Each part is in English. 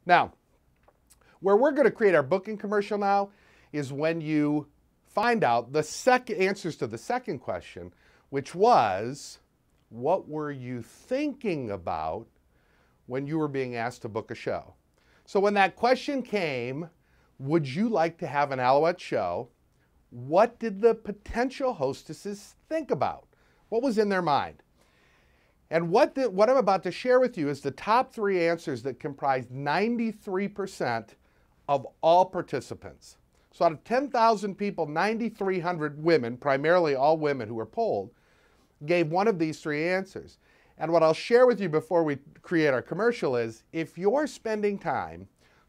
Now, where we're going to create our booking commercial now is when you find out the answers to the second question, which was, what were you thinking about when you were being asked to book a show? So when that question came, would you like to have an Alouette show? What did the potential hostesses think about? What was in their mind? And what I'm about to share with you is the top 3 answers that comprised 93% of all participants. So out of 10,000 people, 9,300 women, primarily all women who were polled, gave one of these 3 answers. And what I'll share with you before we create our commercial is, if you're spending time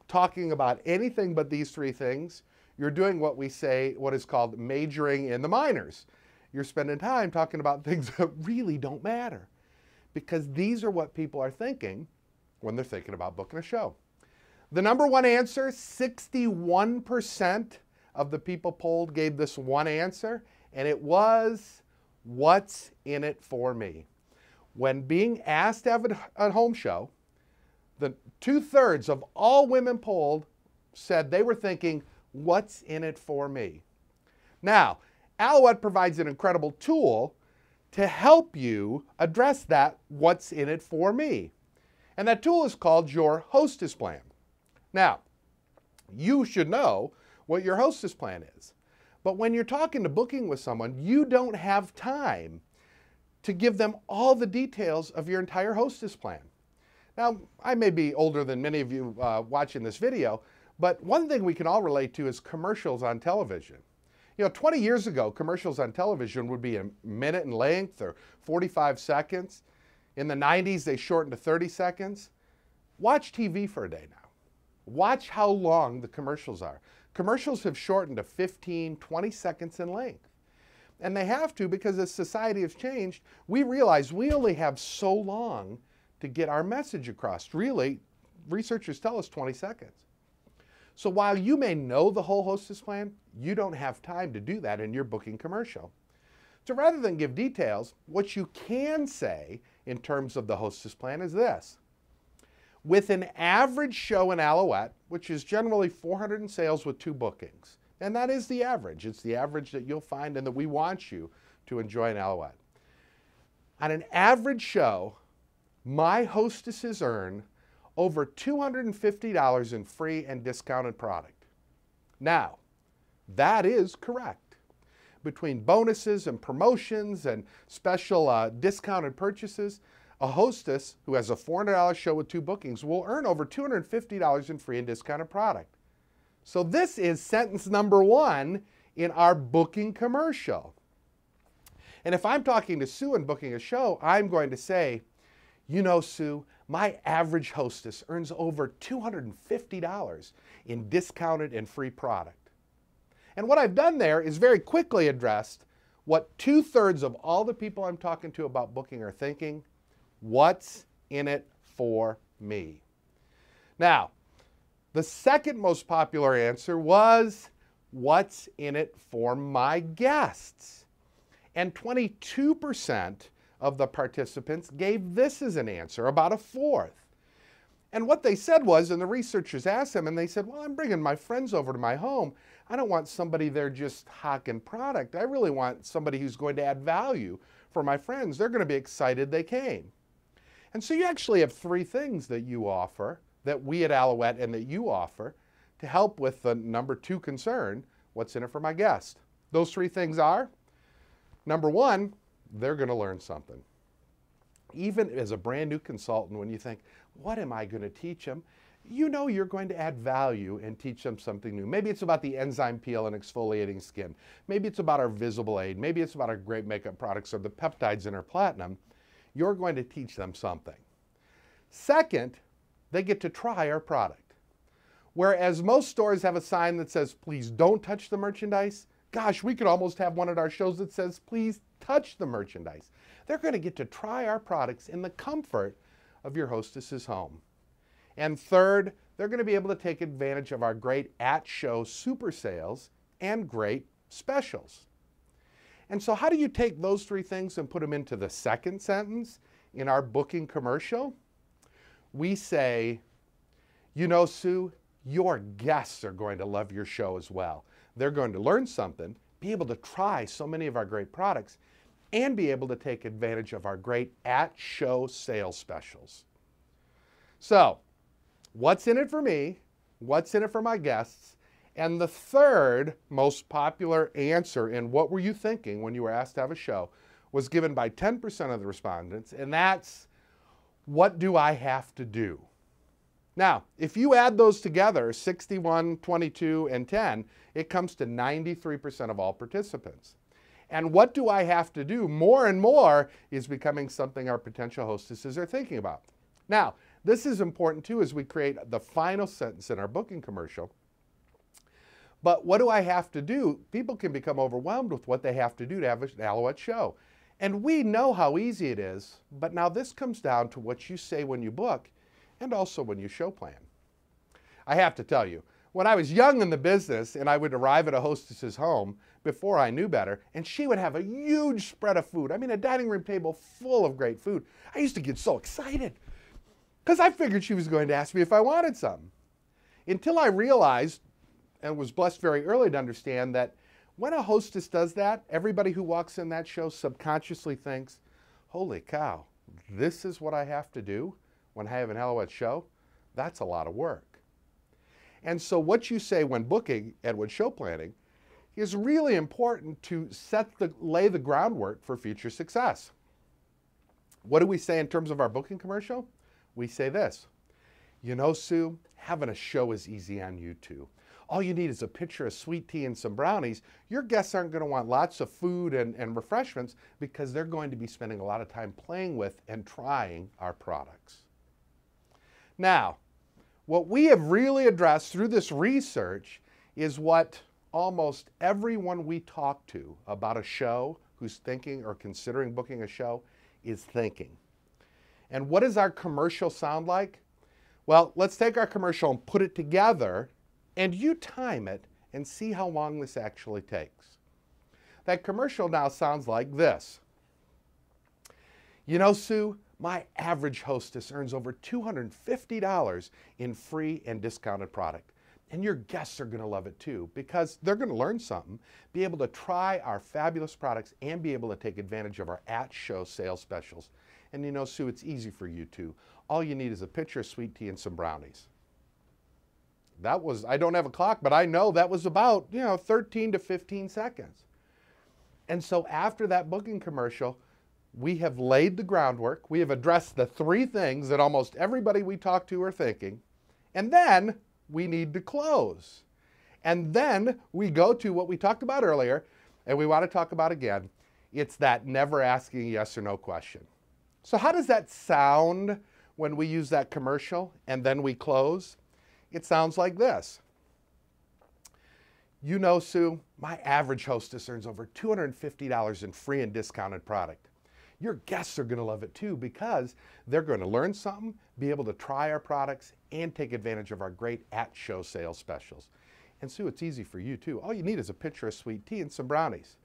talking about anything but these 3 things, you're doing what is called majoring in the minors. You're spending time talking about things that really don't matter, because these are what people are thinking when they're thinking about booking a show. The number 1 answer, 61% of the people polled gave this one answer, and it was, what's in it for me? When being asked to have a home show, the 2/3 of all women polled said they were thinking, what's in it for me? Now, Alouette provides an incredible tool to help you address that, what's in it for me. And that tool is called your Hostess Plan. Now, you should know what your Hostess Plan is. But when you're talking to booking with someone, you don't have time to give them all the details of your entire Hostess Plan. Now, I may be older than many of you watching this video, but one thing we can all relate to is commercials on television. 20 years ago, commercials on television would be a minute in length or 45 seconds. In the 90s, they shortened to 30 seconds. Watch TV for a day now. Watch how long the commercials are. Commercials have shortened to 15, 20 seconds in length. And they have to, because as society has changed, we realize we only have so long to get our message across. Really, researchers tell us 20 seconds. So while you may know the whole Hostess Plan, you don't have time to do that in your booking commercial. So rather than give details, what you can say in terms of the Hostess Plan is this. With an average show in Alouette, which is generally 400 in sales with 2 bookings, and that is the average. It's the average that you'll find and that we want you to enjoy in Alouette. On an average show, my hostesses earn over $250 in free and discounted product. Now, that is correct. Between bonuses and promotions and special discounted purchases, a hostess who has a $400 show with 2 bookings will earn over $250 in free and discounted product. So this is sentence number 1 in our booking commercial. And if I'm talking to Sue and booking a show, I'm going to say, Sue, my average hostess earns over $250 in discounted and free product. And what I've done there is very quickly addressed what 2/3 of all the people I'm talking to about booking are thinking, what's in it for me? Now, the second most popular answer was, what's in it for my guests? And 22% of the participants gave this as an answer, about 1/4. And what they said was, and the researchers asked them, and they said, well, I'm bringing my friends over to my home. I don't want somebody there just hawking product. I really want somebody who's going to add value for my friends. They're going to be excited they came. And so you actually have 3 things that you offer, that we at Alouette and that you offer, to help with the number 2 concern, what's in it for my guest? Those 3 things are, number 1, they're going to learn something. Even as a brand new consultant, when you think, what am I going to teach them? You're going to add value and teach them something new. Maybe it's about the enzyme peel and exfoliating skin. Maybe it's about our Visible Aid. Maybe it's about our great makeup products or the peptides in our Platinum. You're going to teach them something. Second, they get to try our product. Whereas most stores have a sign that says, please don't touch the merchandise, gosh, we could almost have one at our shows that says, please touch the merchandise. They're going to get to try our products in the comfort of your hostess's home. And third, they're going to be able to take advantage of our great at-show super sales and great specials. And so how do you take those 3 things and put them into the second sentence in our booking commercial? We say, You know, Sue, your guests are going to love your show as well. They're going to learn something, be able to try so many of our great products, and be able to take advantage of our great at-show sales specials. So, what's in it for me? What's in it for my guests? And the third most popular answer in what were you thinking when you were asked to have a show was given by 10% of the respondents, and that's, what do I have to do? Now, if you add those together, 61, 22, and 10, it comes to 93% of all participants. And what do I have to do? More and more is becoming something our potential hostesses are thinking about. Now, this is important too as we create the final sentence in our booking commercial. But what do I have to do? People can become overwhelmed with what they have to do to have an Alouette show. And we know how easy it is, but now this comes down to what you say when you book and also when you show plan. I have to tell you, when I was young in the business and I would arrive at a hostess's home before I knew better, and she would have a huge spread of food, I mean a dining room table full of great food, I used to get so excited because I figured she was going to ask me if I wanted some. Until I realized, and was blessed very early to understand, that when a hostess does that, everybody who walks in that show subconsciously thinks, holy cow, this is what I have to do when I have an Alouette show? That's a lot of work. And so what you say when booking and when show planning is really important to lay the groundwork for future success. What do we say in terms of our booking commercial? We say this, you know, Sue, having a show is easy on YouTube. All you need is a pitcher of sweet tea and some brownies. Your guests aren't going to want lots of food and refreshments because they're going to be spending a lot of time playing with and trying our products. Now, what we have really addressed through this research is what almost everyone we talk to about a show who's thinking or considering booking a show is thinking. And what does our commercial sound like? Well, let's take our commercial and put it together, and you time it and see how long this actually takes. That commercial now sounds like this. You know, Sue, my average hostess earns over $250 in free and discounted product. And your guests are going to love it too, because they're going to learn something, be able to try our fabulous products, and be able to take advantage of our at-show sales specials. And you know, Sue, it's easy for you too. All you need is a pitcher of sweet tea and some brownies. That was, I don't have a clock, but I know that was about, 13 to 15 seconds. And so after that booking commercial, we have laid the groundwork. We have addressed the three things that almost everybody we talk to are thinking. And then we need to close. And then we go to what we talked about earlier, and we want to talk about again. It's that never asking a yes or no question. So how does that sound when we use that commercial and then we close? It sounds like this. You know, Sue, my average hostess earns over $250 in free and discounted product. Your guests are going to love it too, because they're going to learn something, be able to try our products, and take advantage of our great at-show sales specials. And Sue, it's easy for you too. All you need is a pitcher of sweet tea and some brownies.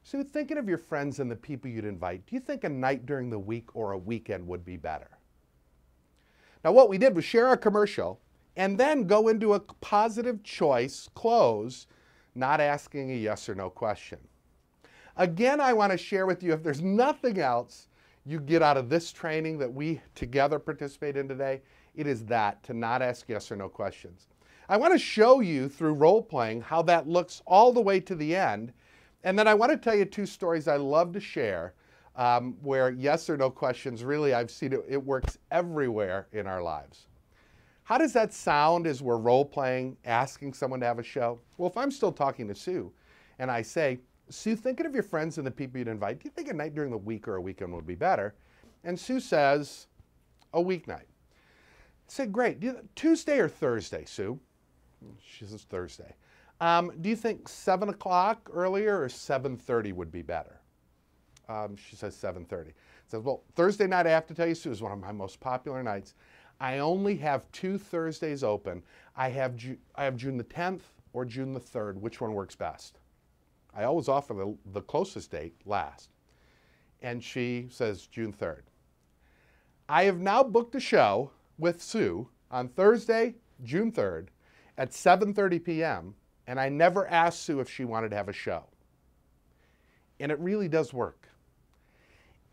Sue, thinking of your friends and the people you'd invite, do you think a night during the week or a weekend would be better? Now what we did was share our commercial and then go into a positive choice close, not asking a yes or no question. Again, I want to share with you, if there's nothing else you get out of this training that we together participate in today, it is that, to not ask yes or no questions. I want to show you through role-playing how that looks all the way to the end. And then I want to tell you two stories I love to share where yes or no questions, really, I've seen it works everywhere in our lives. How does that sound as we're role-playing, asking someone to have a show? Well, if I'm still talking to Sue and I say, Sue, thinking of your friends and the people you'd invite, do you think a night during the week or a weekend would be better? And Sue says, a weeknight. I said, great. Tuesday or Thursday, Sue? She says Thursday. Do you think 7 o'clock earlier or 7:30 would be better? She says 7:30. Says, well, Thursday night, I have to tell you, Sue, is one of my most popular nights. I only have 2 Thursdays open. I have June the 10th or June the 3rd. Which one works best? I always offer the closest date last. And she says June 3rd. I have now booked a show with Sue on Thursday, June 3rd, at 7:30 p.m., and I never asked Sue if she wanted to have a show. And it really does work.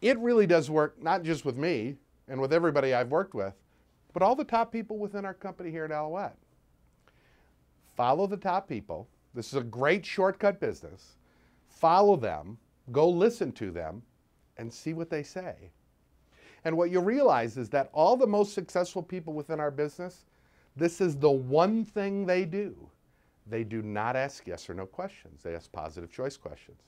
It really does work, not just with me and with everybody I've worked with, but all the top people within our company here at Alouette. Follow the top people. This is a great shortcut business. Follow them, go listen to them, and see what they say. And what you'll realize is that all the most successful people within our business, this is the one thing they do. They do not ask yes or no questions. They ask positive choice questions.